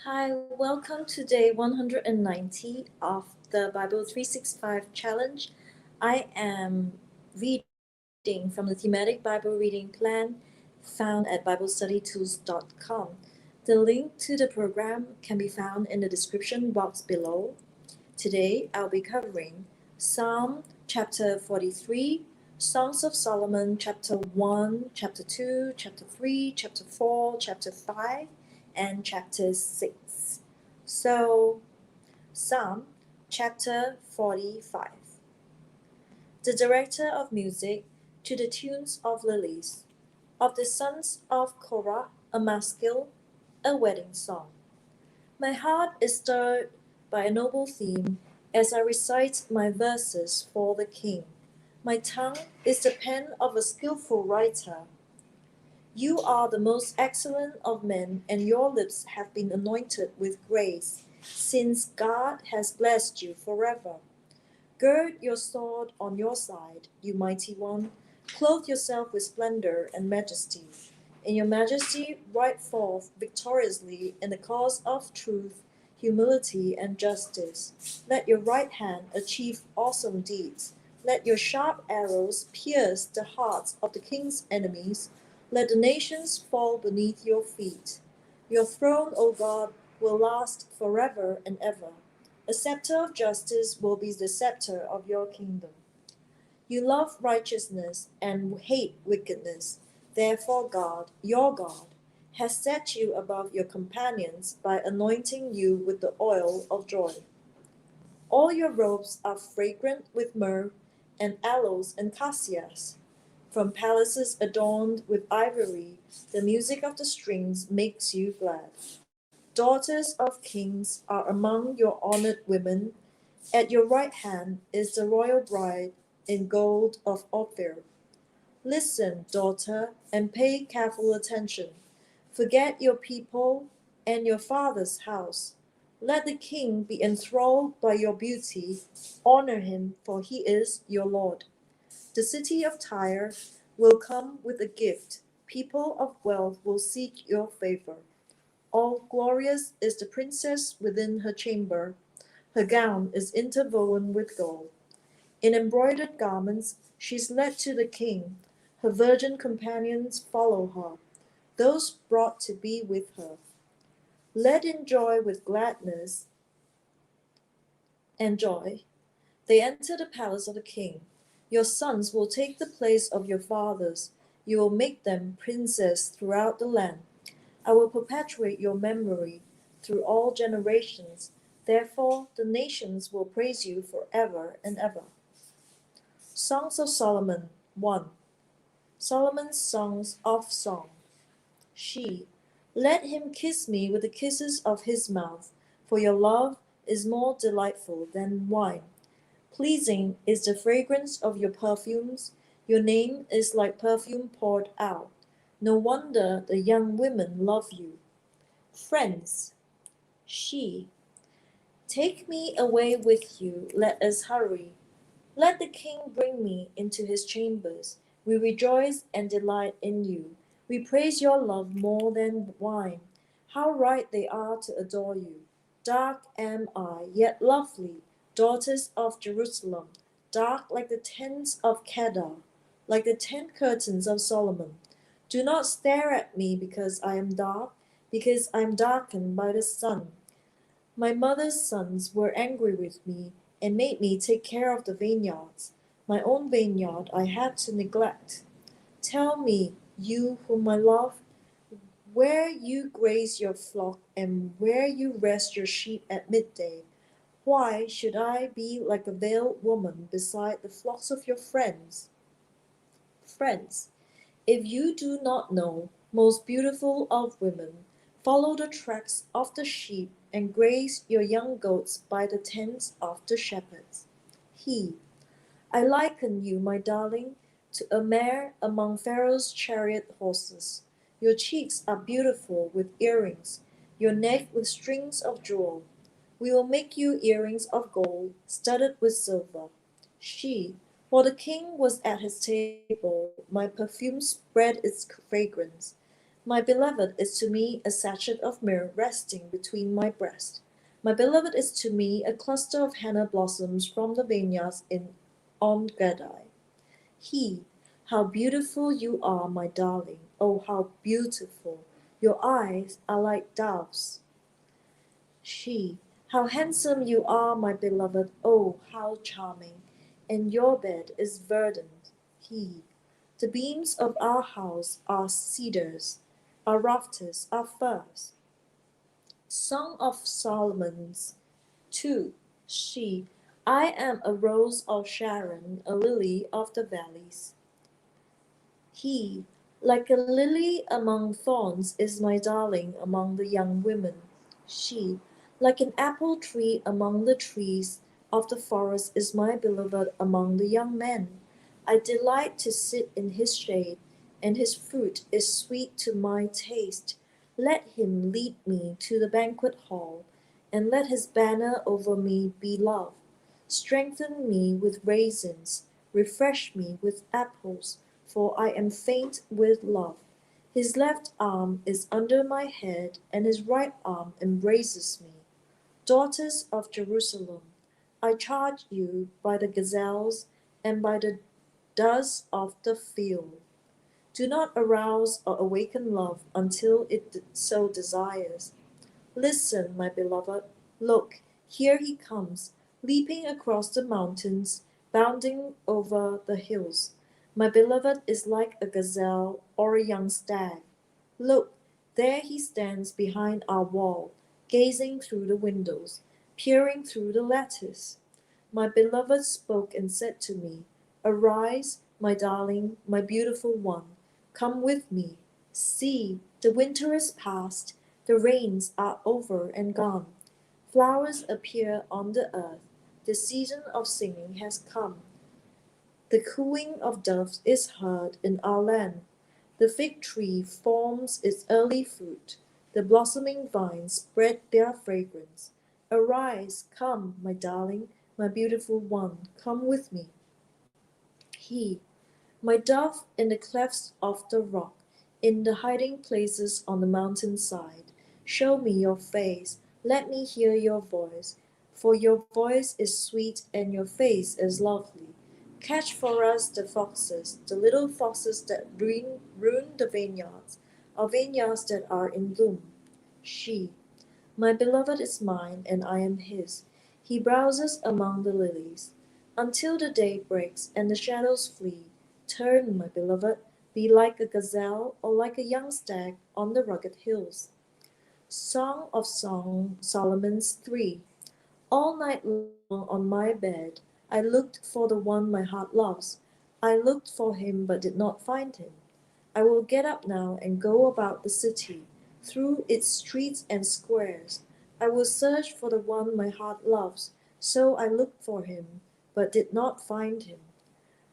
Hi, welcome to day 190 of the Bible 365 challenge. I am reading from the Thematic Bible reading plan found at BibleStudyTools.com. The link to the program can be found in the description box below. Today I'll be covering Psalm chapter 43, Songs of Solomon chapter 1, chapter 2, chapter 3, chapter 4, chapter 5, and chapter 6. So, Psalm chapter 45. The director of music to the tunes of lilies, of the sons of Korah, a maskil, a wedding song. My heart is stirred by a noble theme as I recite my verses for the king. My tongue is the pen of a skillful writer. You are the most excellent of men, and your lips have been anointed with grace, since God has blessed you forever. Gird your sword on your side, you mighty one. Clothe yourself with splendor and majesty. In your majesty, ride forth victoriously in the cause of truth, humility, and justice. Let your right hand achieve awesome deeds. Let your sharp arrows pierce the hearts of the king's enemies. Let the nations fall beneath your feet. Your throne, O God, will last forever and ever. A scepter of justice will be the scepter of your kingdom. You love righteousness and hate wickedness. Therefore, God, your God, has set you above your companions by anointing you with the oil of joy. All your robes are fragrant with myrrh and aloes and cassias. From palaces adorned with ivory, the music of the strings makes you glad. Daughters of kings are among your honored women. At your right hand is the royal bride in gold of Ophir. Listen, daughter, and pay careful attention. Forget your people and your father's house. Let the king be enthralled by your beauty. Honor him, for he is your Lord. The city of Tyre will come with a gift. People of wealth will seek your favor. All glorious is the princess within her chamber. Her gown is interwoven with gold. In embroidered garments she is led to the king. Her virgin companions follow her, those brought to be with her. Led in joy with gladness and joy, they enter the palace of the king. Your sons will take the place of your fathers. You will make them princes throughout the land. I will perpetuate your memory through all generations. Therefore, the nations will praise you forever and ever. Songs of Solomon 1. Solomon's Songs of Song. She, let him kiss me with the kisses of his mouth, for your love is more delightful than wine. Pleasing is the fragrance of your perfumes. Your name is like perfume poured out. No wonder the young women love you. Friends, she, take me away with you, let us hurry. Let the king bring me into his chambers. We rejoice and delight in you. We praise your love more than wine. How right they are to adore you. Dark am I, yet lovely, daughters of Jerusalem, dark like the tents of Kedar, like the tent curtains of Solomon. Do not stare at me because I am dark, because I am darkened by the sun. My mother's sons were angry with me and made me take care of the vineyards. My own vineyard I had to neglect. Tell me, you whom I love, where you graze your flock and where you rest your sheep at midday. Why should I be like a veiled woman beside the flocks of your friends? Friends, if you do not know, most beautiful of women, follow the tracks of the sheep and graze your young goats by the tents of the shepherds. He, I liken you, my darling, to a mare among Pharaoh's chariot horses. Your cheeks are beautiful with earrings, your neck with strings of jewel. We will make you earrings of gold, studded with silver. She, while the king was at his table, my perfume spread its fragrance. My beloved is to me a sachet of myrrh resting between my breasts. My beloved is to me a cluster of henna blossoms from the vineyards in On Gadai. He, how beautiful you are, my darling, oh how beautiful. Your eyes are like doves. She, how handsome you are, my beloved, oh how charming. And your bed is verdant. He, the beams of our house are cedars, our rafters are firs. Song of Solomon's 2. She, I am a rose of Sharon, a lily of the valleys. He, like a lily among thorns, is my darling among the young women. She, like an apple tree among the trees of the forest, is my beloved among the young men. I delight to sit in his shade, and his fruit is sweet to my taste. Let him lead me to the banquet hall, and let his banner over me be love. Strengthen me with raisins, refresh me with apples, for I am faint with love. His left arm is under my head, and his right arm embraces me. Daughters of Jerusalem, I charge you by the gazelles and by the doves of the field. Do not arouse or awaken love until it so desires. Listen, my beloved, look, here he comes, leaping across the mountains, bounding over the hills. My beloved is like a gazelle or a young stag. Look, there he stands behind our wall, gazing through the windows, peering through the lattice. My beloved spoke and said to me, Arise, my darling, my beautiful one, come with me. See, the winter is past, the rains are over and gone. Flowers appear on the earth, the season of singing has come. The cooing of doves is heard in our land. The fig tree forms its early fruit, the blossoming vines spread their fragrance. Arise, come, my darling, my beautiful one, come with me. He, my dove in the clefts of the rock, in the hiding places on the mountain side, show me your face, let me hear your voice, for your voice is sweet and your face is lovely. Catch for us the foxes, the little foxes that ruin the vineyards, our vineyards that are in bloom. She, my beloved is mine, and I am his. He browses among the lilies. Until the day breaks and the shadows flee, turn, my beloved, be like a gazelle or like a young stag on the rugged hills. Song of Solomon's 3. All night long on my bed I looked for the one my heart loves. I looked for him but did not find him. I will get up now and go about the city, through its streets and squares. I will search for the one my heart loves. So I looked for him, but did not find him.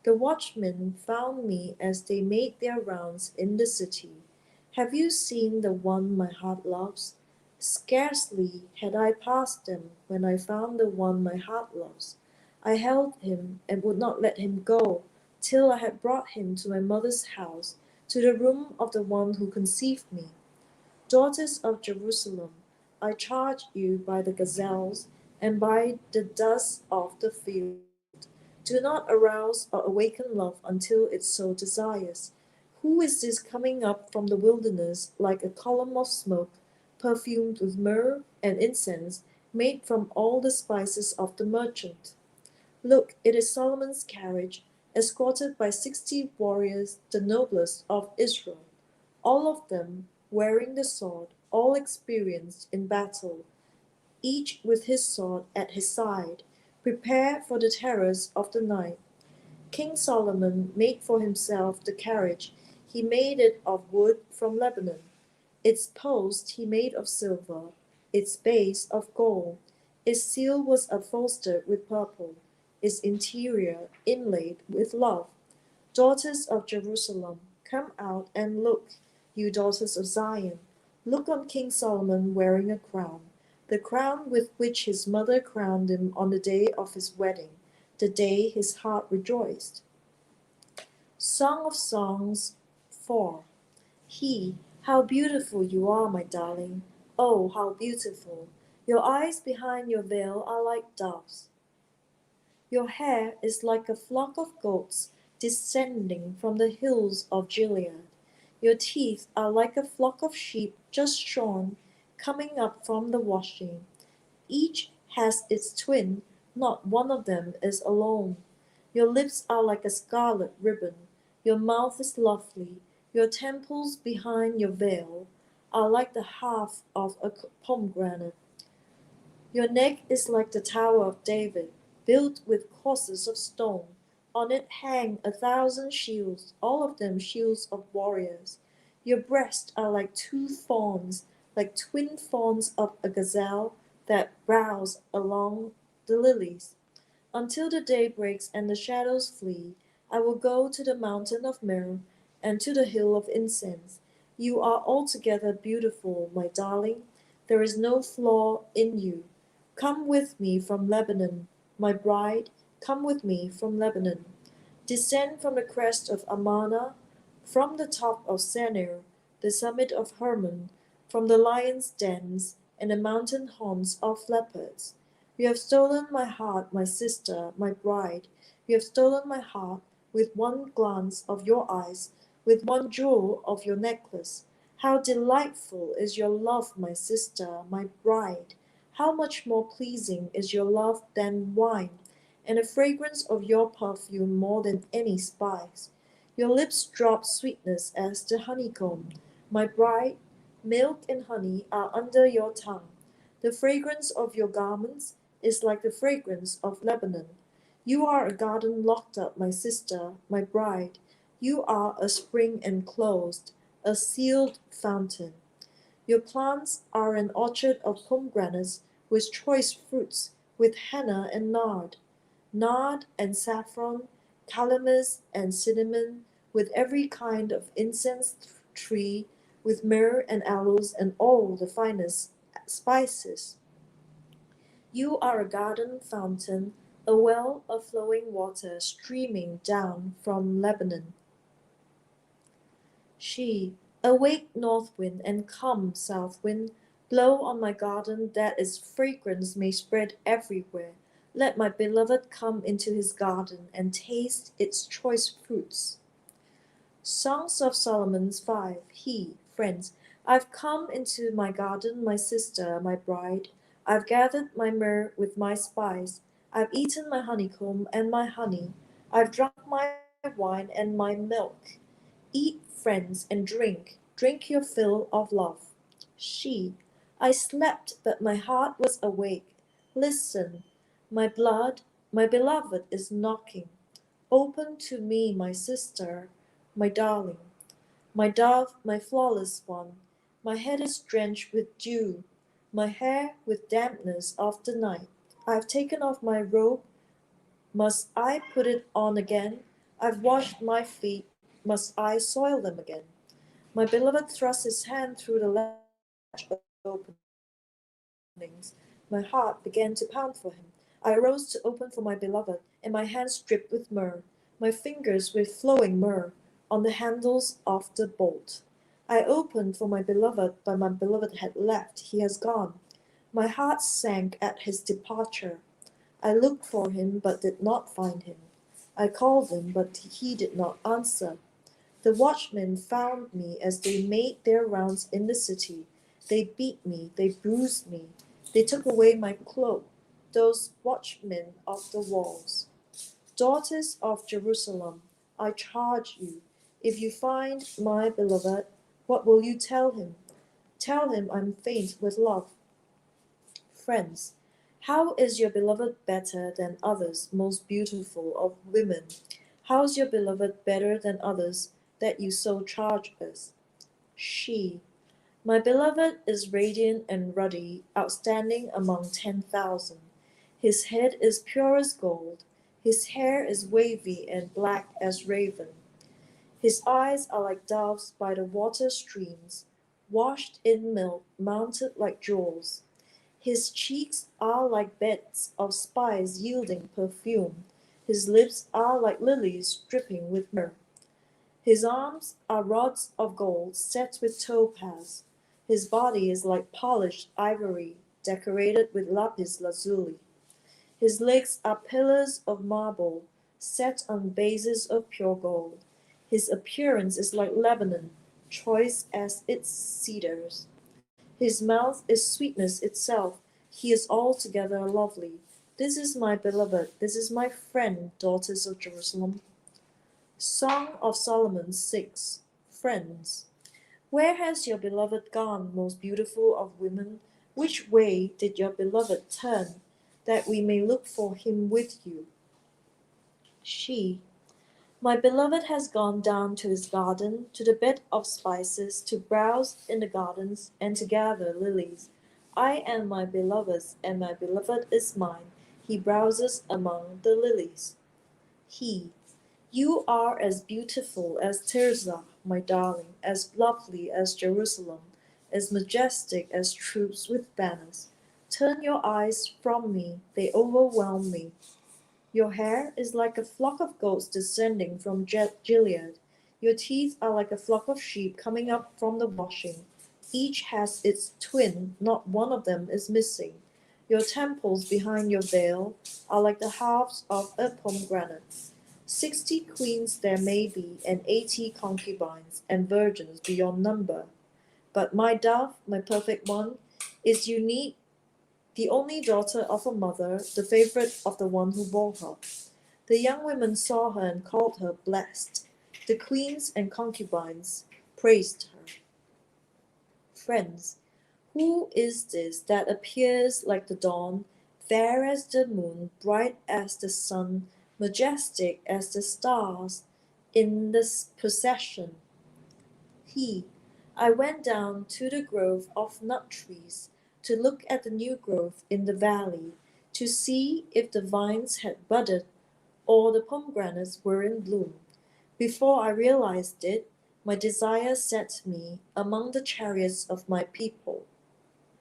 The watchmen found me as they made their rounds in the city. Have you seen the one my heart loves? Scarcely had I passed them when I found the one my heart loves. I held him and would not let him go till I had brought him to my mother's house, to the room of the one who conceived me. Daughters of Jerusalem, I charge you by the gazelles and by the doves of the field. Do not arouse or awaken love until it so desires. Who is this coming up from the wilderness like a column of smoke, perfumed with myrrh and incense, made from all the spices of the merchant? Look, it is Solomon's carriage, escorted by 60 warriors, the noblest of Israel, all of them wearing the sword, all experienced in battle, each with his sword at his side. Prepare for the terrors of the night. King Solomon made for himself the carriage. He made it of wood from Lebanon. Its post he made of silver, its base of gold. Its seal was upholstered with purple, its interior inlaid with love. Daughters of Jerusalem, come out and look, you daughters of Zion. Look on King Solomon wearing a crown, the crown with which his mother crowned him on the day of his wedding, the day his heart rejoiced. Song of Songs 4. He, How beautiful you are, my darling. Oh, how beautiful. Your eyes behind your veil are like doves. Your hair is like a flock of goats descending from the hills of Gilead. Your teeth are like a flock of sheep just shorn, coming up from the washing. Each has its twin, not one of them is alone. Your lips are like a scarlet ribbon. Your mouth is lovely. Your temples behind your veil are like the half of a pomegranate. Your neck is like the Tower of David, built with courses of stone. On it hang 1,000 shields, all of them shields of warriors. Your breasts are like two fawns, like twin fawns of a gazelle that browse along the lilies. Until the day breaks and the shadows flee, I will go to the mountain of myrrh and to the hill of incense. You are altogether beautiful, my darling. There is no flaw in you. Come with me from Lebanon, my bride, come with me from Lebanon. Descend from the crest of Amana, from the top of Senir, the summit of Hermon, from the lions' dens and the mountain haunts of leopards. You have stolen my heart, my sister, my bride. You have stolen my heart with one glance of your eyes, with one jewel of your necklace. How delightful is your love, my sister, my bride! How much more pleasing is your love than wine, and the fragrance of your perfume more than any spice. Your lips drop sweetness as the honeycomb. My bride, milk and honey are under your tongue. The fragrance of your garments is like the fragrance of Lebanon. You are a garden locked up, my sister, my bride. You are a spring enclosed, a sealed fountain. Your plants are an orchard of pomegranates with choice fruits, with henna and nard and saffron, calamus and cinnamon, with every kind of incense tree, with myrrh and aloes and all the finest spices. You are a garden fountain, a well of flowing water streaming down from Lebanon. She, awake, north wind, and come, south wind, blow on my garden that its fragrance may spread everywhere. Let my beloved come into his garden and taste its choice fruits. Songs of Solomon 5. He, friends, I've come into my garden, my sister, my bride. I've gathered my myrrh with my spice. I've eaten my honeycomb and my honey. I've drunk my wine and my milk. Eat, friends, and drink. Drink your fill of love. She, I slept, but my heart was awake. Listen, my blood, my beloved is knocking. Open to me, my sister, my darling, my dove, my flawless one. My head is drenched with dew, my hair with dampness of the night. I have taken off my robe, must I put it on again? I've washed my feet, must I soil them again? My beloved thrust his hand through the latch openings. My heart began to pound for him. I arose to open for my beloved, and my hands dripped with myrrh, my fingers with flowing myrrh on the handles of the bolt. I opened for my beloved, but my beloved had left. He has gone. My heart sank at his departure. I looked for him, but did not find him. I called him, but he did not answer. The watchmen found me as they made their rounds in the city. They beat me, they bruised me, they took away my cloak, those watchmen of the walls. Daughters of Jerusalem, I charge you, if you find my beloved, what will you tell him? Tell him I'm faint with love. Friends, how is your beloved better than others, most beautiful of women? How is your beloved better than others, that you so charge us? She, my beloved is radiant and ruddy, outstanding among 10,000. His head is pure as gold, his hair is wavy and black as raven. His eyes are like doves by the water streams, washed in milk, mounted like jewels. His cheeks are like beds of spice yielding perfume. His lips are like lilies dripping with myrrh. His arms are rods of gold set with topaz. His body is like polished ivory decorated with lapis lazuli. His legs are pillars of marble set on bases of pure gold. His appearance is like Lebanon, choice as its cedars. His mouth is sweetness itself. He is altogether lovely. This is my beloved, this is my friend, daughters of Jerusalem. Song of Solomon 6. Friends. Where has your beloved gone, most beautiful of women? Which way did your beloved turn, that we may look for him with you? She. My beloved has gone down to his garden, to the bed of spices, to browse in the gardens, and to gather lilies. I am my beloved's, and my beloved is mine. He browses among the lilies. He. You are as beautiful as Tirzah, my darling, as lovely as Jerusalem, as majestic as troops with banners. Turn your eyes from me, they overwhelm me. Your hair is like a flock of goats descending from Gilead. Your teeth are like a flock of sheep coming up from the washing. Each has its twin, not one of them is missing. Your temples behind your veil are like the halves of a pomegranate. 60 queens there may be, and 80 concubines, and virgins beyond number. But my dove, my perfect one, is unique, the only daughter of a mother, the favorite of the one who bore her. The young women saw her and called her blessed. The queens and concubines praised her. Friends, who is this that appears like the dawn, fair as the moon, bright as the sun, majestic as the stars, in the procession? He. I went down to the grove of nut trees, to look at the new growth in the valley, to see if the vines had budded or the pomegranates were in bloom. Before I realized it, my desire set me among the chariots of my people.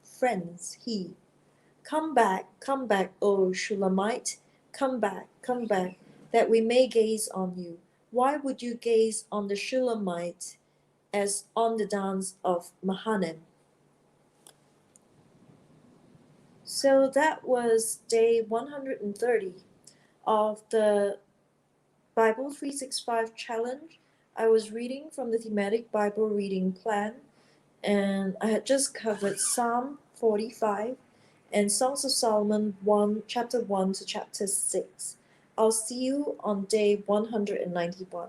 Friends, he. Come back, O Shulamite, come back, that we may gaze on you. Why would you gaze on the Shulamite as on the dance of Mahanaim? So that was day 130 of the Bible 365 challenge. I was reading from the Thematic Bible reading plan, and I had just covered Psalm 45 and Songs of Solomon 1, chapter 1 to chapter 6. I'll see you on day 191.